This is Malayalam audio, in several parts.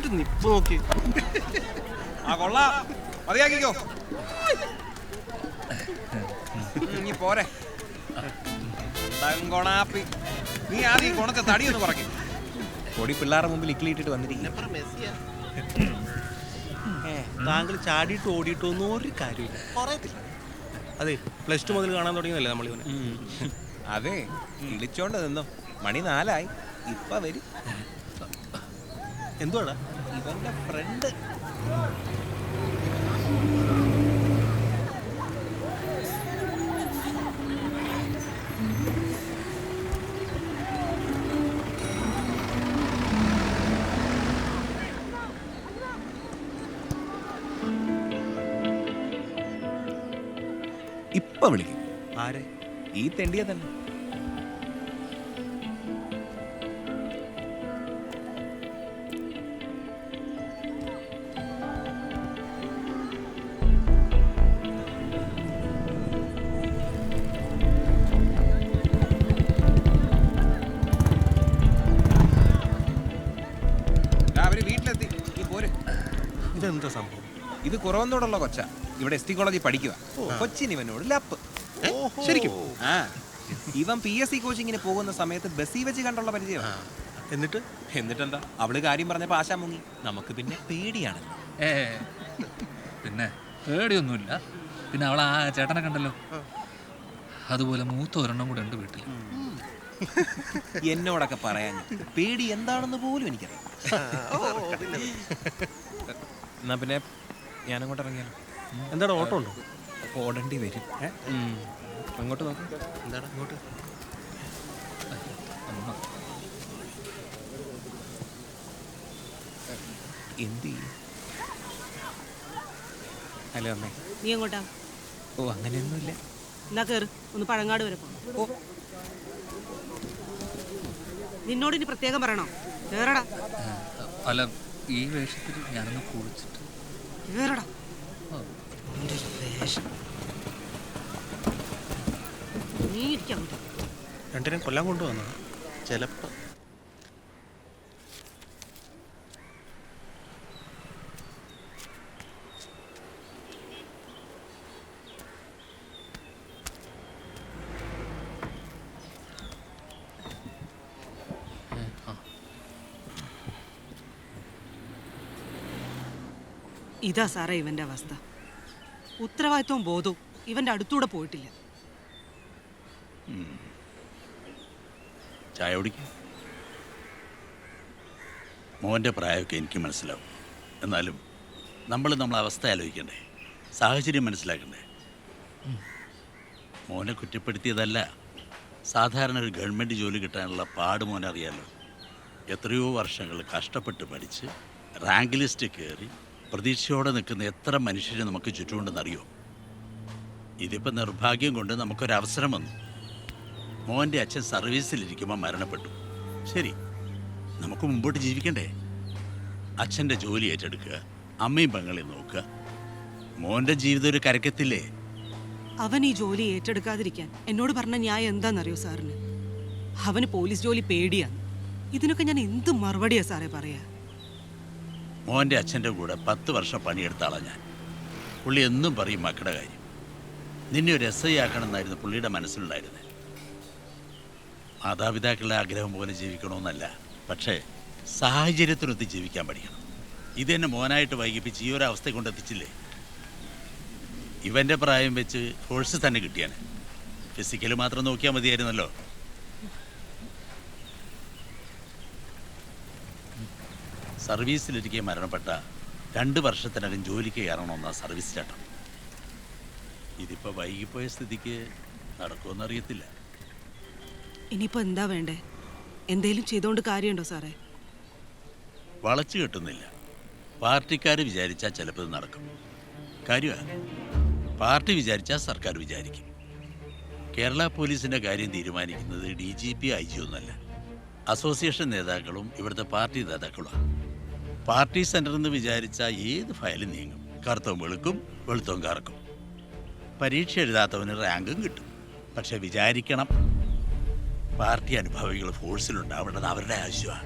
ഒരു നിപ്പ് നോക്കി. ആ കൊള്ളാം, മതിയാക്കിക്കോ. നീ പോരെ കൊണാപ്പി. നീ ആദ്യം ഈ കൊണത്തെ തടിയൊന്ന് കുറയ്ക്കും. പൊടി പിള്ളേരുടെ മുമ്പിൽ ഇക്കിളിയിട്ടിട്ട് വന്നിരിക്കും. താങ്കൾ ചാടിയിട്ട് ഓടിയിട്ടൊന്നും ഒരു കാര്യമില്ല, പറയത്തില്ല. അതെ, +2 മുതൽ കാണാൻ തുടങ്ങിയതല്ലേ നമ്മൾ ഇവനെ. അതെ, ഇളിച്ചോണ്ട് നിന്നോ. മണി 4 ഇപ്പൊ വരും. എന്തുവാടാ? ഇവന്റെ ഫ്രണ്ട്. ഇപ്പൊ വിളിക്കും. ആരെ? ഈ തെണ്ടിയെ തന്നെ. അവര് വീട്ടിലെത്തി. നീ പോര്. ഇതെന്താ സംഭവം? ഇത് കുറവന്നോടുള്ള കൊച്ച. ഇവിടെ ST കോളേജിൽ പഠിക്കുക. കൊച്ചിന് ഇവനോട് ലപ്പ്. ശരിക്കും? ആ, ഇവൻ PSC കോച്ചിങ്ങിന് പോകുന്ന സമയത്ത് ബസ്സിൽ വെച്ച് കണ്ടുള്ള പരിചയം. എന്നിട്ടെന്താ, അവള് കാര്യം പറഞ്ഞപ്പോ ആശാ മുങ്ങി. നമുക്ക് പിന്നെ പേടിയാണ്. പിന്നെ പേടിയൊന്നുമില്ല. പിന്നെ അവൾ ആ ചേട്ടനെ കണ്ടല്ലോ, അതുപോലെ മൂത്ത ഒരെണ്ണം കൂടെ ഉണ്ട് വീട്ടിൽ. എന്നോടൊക്കെ പറയാൻ പേടി എന്താണെന്ന് പോലും എനിക്കറിയാം. എന്നാ പിന്നെ ഞാനങ്ങോട്ട് ഇറങ്ങിയാലോ? എന്താണ്, ഓട്ടോ ഉണ്ടോ? ഓടേണ്ടി വരും. അങ്ങോട്ട് നോക്കാം. എന്താണ് അങ്ങോട്ട്? എന്ത് ചെയ്യും? ഹലോ അമ്മേ. നീ എങ്ങോട്ടാ? ഓ, അങ്ങനെയൊന്നുമില്ല. എന്നാ കേറ്, ഒന്ന് പഴങ്ങാട് വരെ പോ. ഓ, നിന്നോട് ഇനി പ്രത്യേകം പറയണോ? കേറടാ. അല്ല, ഈ വേഷത്തിൽ ഞാനൊന്ന് കുളിച്ചിട്ട്. കേറടാ. നീ ഇരിക്കാം. രണ്ടിനും കൊല്ലാൻ കൊണ്ടുവന്നു ചിലപ്പോ. ഇതാ സാറേ ഇവന്റെ അവസ്ഥ. ഉത്തരവാദിത്വവും ബോധവും ഇവന്റെ അടുത്തൂടെ പോയിട്ടില്ല. ചായ കുടിക്കും. മോൻ്റെ പ്രായമൊക്കെ എനിക്ക് മനസ്സിലാവും. എന്നാലും നമ്മളെ അവസ്ഥ ആലോചിക്കണ്ടേ, സാഹചര്യം മനസ്സിലാക്കണ്ടേ. മോനെ കുറ്റപ്പെടുത്തിയതല്ല, സാധാരണ ഒരു ഗവൺമെൻറ് ജോലി കിട്ടാനുള്ള പാട് മോനെ അറിയാലോ. എത്രയോ വർഷങ്ങൾ കഷ്ടപ്പെട്ട് പഠിച്ച് റാങ്ക് ലിസ്റ്റ് കയറി പ്രതീക്ഷയോടെ നിൽക്കുന്ന എത്ര മനുഷ്യരെ നമുക്ക് ചുറ്റുമുണ്ടെന്നറിയോ. ഇതിപ്പോൾ നിർഭാഗ്യം കൊണ്ട് നമുക്കൊരവസരം വന്നു. മോൻ്റെ അച്ഛൻ സർവീസിലിരിക്കുമ്പോൾ മരണപ്പെട്ടു. ശരി, നമുക്ക് മുമ്പോട്ട് ജീവിക്കണ്ടേ? അച്ഛൻ്റെ ജോലി ഏറ്റെടുക്കുക, അമ്മയും പെങ്ങളെയും നോക്കുക. മോൻ്റെ ജീവിതം ഒരു കരക്കത്തില്ലേ? അവൻ ഈ ജോലി ഏറ്റെടുക്കാതിരിക്കാൻ എന്നോട് പറഞ്ഞ ന്യായം എന്താണെന്നറിയോ സാറിന്? അവന് പോലീസ് ജോലി പേടിയാണ്. ഇതിനൊക്കെ ഞാൻ എന്ത് മറുപടിയാ സാറേ പറയാ? മോൻ്റെ അച്ഛൻ്റെ കൂടെ 10 വർഷം പണിയെടുത്ത ആളാണ് ഞാൻ. പുള്ളി എന്നും പറയും മക്കളുടെ കാര്യം. നിന്നെ ഒരു SI ആക്കണമെന്നായിരുന്നു പുള്ളിയുടെ മനസ്സിലുണ്ടായിരുന്നത്. മാതാപിതാക്കളുടെ ആഗ്രഹം പോലെ ജീവിക്കണമെന്നല്ല, പക്ഷേ സാഹചര്യത്തിനൊത്ത് ജീവിക്കാൻ പഠിക്കണം. ഇതെന്നെ മോനായിട്ട് വൈകിപ്പിച്ച് ഈ ഒരു അവസ്ഥ കൊണ്ടെത്തിച്ചില്ലേ? ഇവൻ്റെ പ്രായം വെച്ച് കോഴ്സ് തന്നെ കിട്ടിയാണ്. ഫിസിക്കൽ മാത്രം നോക്കിയാൽ മതിയായിരുന്നല്ലോ. സർവീസിലിരിക്കെ മരണപ്പെട്ട 2 വർഷത്തിനകം ജോലിക്ക് കയറണമെന്ന സർവീസ് ചട്ടം. ഇതിപ്പോൾ വൈകിപ്പോയ സ്ഥിതിക്ക് നടക്കുമെന്നറിയത്തില്ല. ഇനിയിപ്പോ എന്താ വേണ്ടേ? എന്തേലും ചെയ്തോണ്ട് കാര്യമുണ്ടോ സാറേ? വളച്ചു കെട്ടുന്നില്ല. പാർട്ടിക്കാർ വിചാരിച്ചാൽ ചിലപ്പോൾ ഇത് നടക്കും. കാര്യമാണ്, പാർട്ടി വിചാരിച്ചാൽ സർക്കാർ വിചാരിക്കും. കേരള പോലീസിൻ്റെ കാര്യം തീരുമാനിക്കുന്നത് DGP IG ഒന്നല്ല, അസോസിയേഷൻ നേതാക്കളും ഇവിടുത്തെ പാർട്ടി നേതാക്കളുമാണ്. പാർട്ടി സെൻറ്ററിൽ നിന്ന് വിചാരിച്ചാൽ ഏത് ഫയലും നീങ്ങും. കറുത്തവും വെളുക്കും, വെളുത്തവും കറക്കും. പരീക്ഷ എഴുതാത്തവന് റാങ്കും കിട്ടും. പക്ഷെ വിചാരിക്കണം, പാർട്ടി അനുഭാവികൾ ഫോഴ്സിലുണ്ടാവേണ്ടത് അവരുടെ ആവശ്യമാണ്.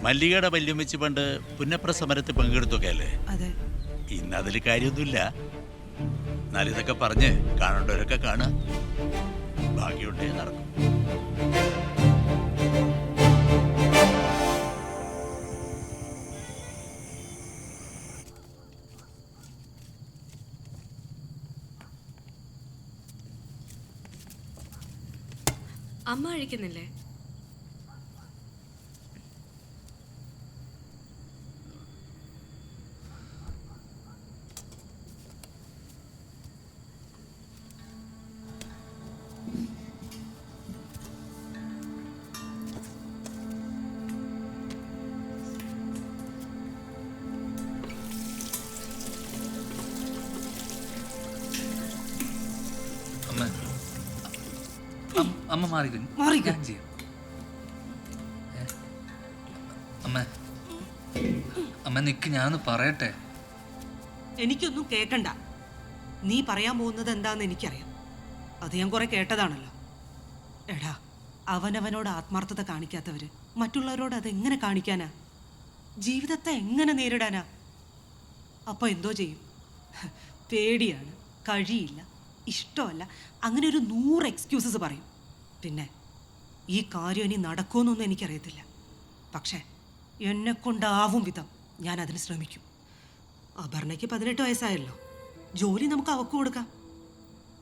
മല്ലികയുടെ വല്യമ്മച്ചി പണ്ട് പുന്നപ്ര സമരത്തിൽ പങ്കെടുത്തൊക്കെ അല്ലേ? അതെ. ഇന്ന് അതിൽ കാര്യമൊന്നുമില്ല. എന്നാൽ ഇതൊക്കെ പറഞ്ഞ് കാണേണ്ടവരൊക്കെ കാണുക, ഭാഗ്യമുണ്ടേ നടക്കും. അമ്മ കഴിക്കുന്നില്ലേ? അമ്മ അമ്മ മാറിക്കോ. മാറിക്കോ. ഞാൻ ചെയ്യാം. അമ്മ അമ്മ നിക്ക്, ഞാനൊന്ന് പറയട്ടെ. എനിക്കൊന്നും കേക്കണ്ട. നീ പറയാൻ പോകുന്നത് എന്താന്ന് എനിക്കറിയാം. അത് ഞാൻ കുറെ കേട്ടതാണല്ലോ. എടാ, അവനവനോട് ആത്മാർത്ഥത കാണിക്കാത്തവര് മറ്റുള്ളവരോട് അതെങ്ങനെ കാണിക്കാനാ? ജീവിതത്തെ എങ്ങനെ നേരിടാനാ? അപ്പൊ എന്തോ ചെയ്യും? പേടിയാണ്, കഴിയില്ല, ഇഷ്ടമല്ല, അങ്ങനെ ഒരു 100 എക്സ്ക്യൂസസ് പറയും. പിന്നെ ഈ കാര്യം ഇനി നടക്കുമെന്നൊന്നും എനിക്കറിയത്തില്ല. പക്ഷേ എന്നെക്കൊണ്ടാവും വിധം ഞാൻ അതിന് ശ്രമിക്കും. അപർണയ്ക്ക് 18 വയസ്സായല്ലോ. ജോലി നമുക്ക് അവക്ക് കൊടുക്കാം.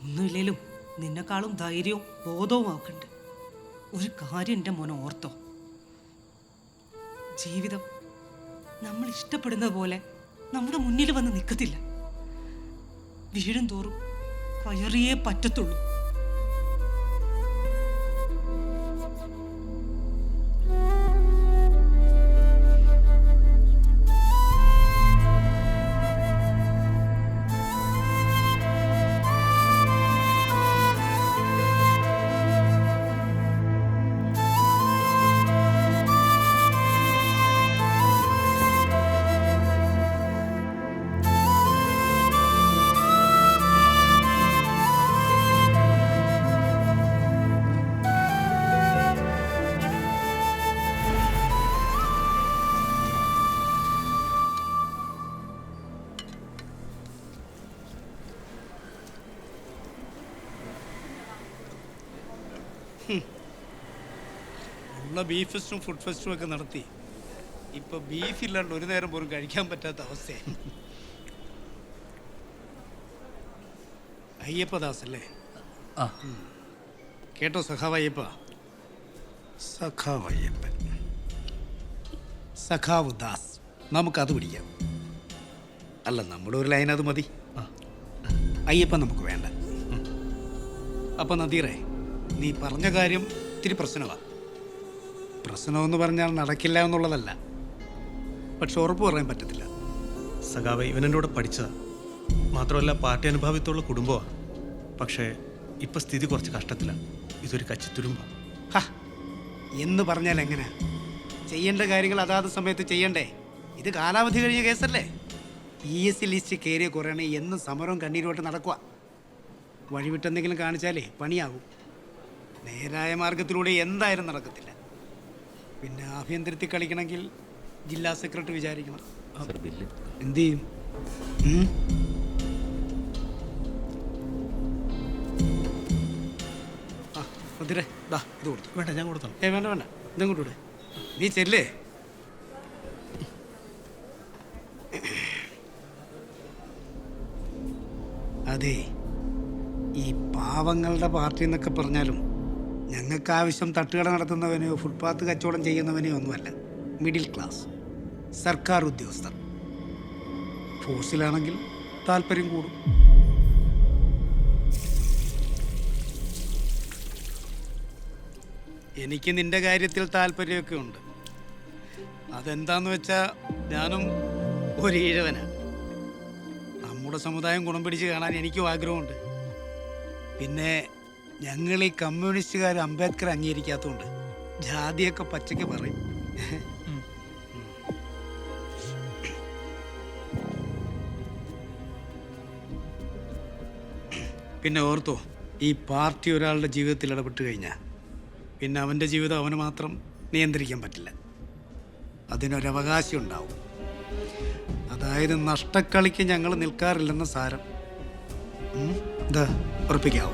ഒന്നുമില്ലേലും നിന്നെക്കാളും ധൈര്യവും ബോധവും അവക്കുണ്ട്. ഒരു കാര്യം എൻ്റെ മോനെ ഓർത്തോ, ജീവിതം നമ്മൾ ഇഷ്ടപ്പെടുന്ന പോലെ നമ്മുടെ മുന്നിൽ വന്ന് നിൽക്കത്തില്ല. വീഴും തോറും കയറിയേ പറ്റത്തുള്ളൂ. ഉള്ള ബീഫ് ഫെസ്റ്റും ഫുഡ് ഫെസ്റ്റും ഒക്കെ നടത്തി ഇപ്പൊ ബീഫ് ഇല്ലാണ്ട് ഒരു നേരം പോലും കഴിക്കാൻ പറ്റാത്ത അവസ്ഥയാണ്. അയ്യപ്പദാസ് അല്ലേ? ആ കേട്ടോ സഖാവ് അയ്യപ്പ? സഖാവ് അയ്യപ്പൻ, സഖാവ് ദാസ്, നമുക്കത് പിടിക്കാം. അല്ല, നമ്മുടെ ഒരു ലൈൻ അത് മതി. അയ്യപ്പൻ നമുക്ക് വേണ്ട. അപ്പം നദീറേ, നീ പറഞ്ഞ കാര്യം ഇത്തിരി പ്രശ്നമാണ്. പ്രശ്നമെന്ന് പറഞ്ഞാൽ നടക്കില്ല എന്നുള്ളതല്ല, പക്ഷെ ഉറപ്പ് പറയാൻ പറ്റത്തില്ല. സഖാവ് ഇവനെൻ്റെ കൂടെ പഠിച്ചതാണ്. മാത്രമല്ല പാർട്ടി അനുഭാവിത്തുള്ള കുടുംബമാണ്. പക്ഷേ ഇപ്പം സ്ഥിതി കുറച്ച് കഷ്ടത്തിലാണ്. ഇതൊരു കച്ചിത്തുരുമ്പാണ്. എന്ന് പറഞ്ഞാൽ എങ്ങനെ? ചെയ്യേണ്ട കാര്യങ്ങൾ അതാത് സമയത്ത് ചെയ്യണ്ടേ? ഇത് കാലാവധി കഴിഞ്ഞ കേസല്ലേ? PSC ലിസ്റ്റ് കയറിയ കുറയണേ എന്നും സമരവും കണ്ണീരോട്ട് നടക്കുക. വഴിവിട്ടെന്തെങ്കിലും കാണിച്ചാലേ പണിയാകും. നേരായ മാർഗത്തിലൂടെ എന്തായാലും നടക്കത്തില്ല. പിന്നെ ആഭ്യന്തരത്തിൽ കളിക്കണമെങ്കിൽ ജില്ലാ സെക്രട്ടറി വിചാരിക്കണം. എന്ത് ചെയ്യും? മതിരെ, ദാ ഇത് കൊടുത്തു. വേണ്ട, ഞാൻ കൊടുത്തോളാം. വേണ്ട വേണ്ട, ഇതും കൂടെ നീ ചെല്ലേ. അതെ, ഈ പാവങ്ങളുടെ പാർട്ടി എന്നൊക്കെ പറഞ്ഞാലും ഞങ്ങൾക്ക് ആവശ്യം തട്ടുകട നടത്തുന്നവനെയോ ഫുട്പാത്ത് കച്ചവടം ചെയ്യുന്നവനെയോ ഒന്നുമല്ല. മിഡിൽ ക്ലാസ് സർക്കാർ ഉദ്യോഗസ്ഥർ. ഫോഴ്സിലാണെങ്കിൽ താല്പര്യം കൂടും. എനിക്ക് നിന്റെ കാര്യത്തിൽ താല്പര്യമൊക്കെ ഉണ്ട്. അതെന്താന്ന് വെച്ചാൽ ഞാനും ഒരു ഈഴവനാണ്. നമ്മുടെ സമുദായം ഗുണം പിടിച്ച് കാണാൻ എനിക്കും ആഗ്രഹമുണ്ട്. പിന്നെ ഞങ്ങൾ ഈ കമ്മ്യൂണിസ്റ്റുകാർ അംബേദ്കർ അംഗീകരിക്കാത്തതുകൊണ്ട് ജാതിയൊക്കെ പച്ചയ്ക്ക് പറയും. പിന്നെ ഓർത്തോ, ഈ പാർട്ടി ഒരാളുടെ ജീവിതത്തിൽ ഇടപെട്ട് കഴിഞ്ഞാൽ പിന്നെ അവൻ്റെ ജീവിതം അവന് മാത്രം നിയന്ത്രിക്കാൻ പറ്റില്ല. അതിനൊരവകാശം ഉണ്ടാവും. അതായത് നഷ്ടക്കളിക്ക് ഞങ്ങൾ നിൽക്കാറില്ലെന്ന് സാരം. ഇതാ ഉറപ്പിക്കാവൂ.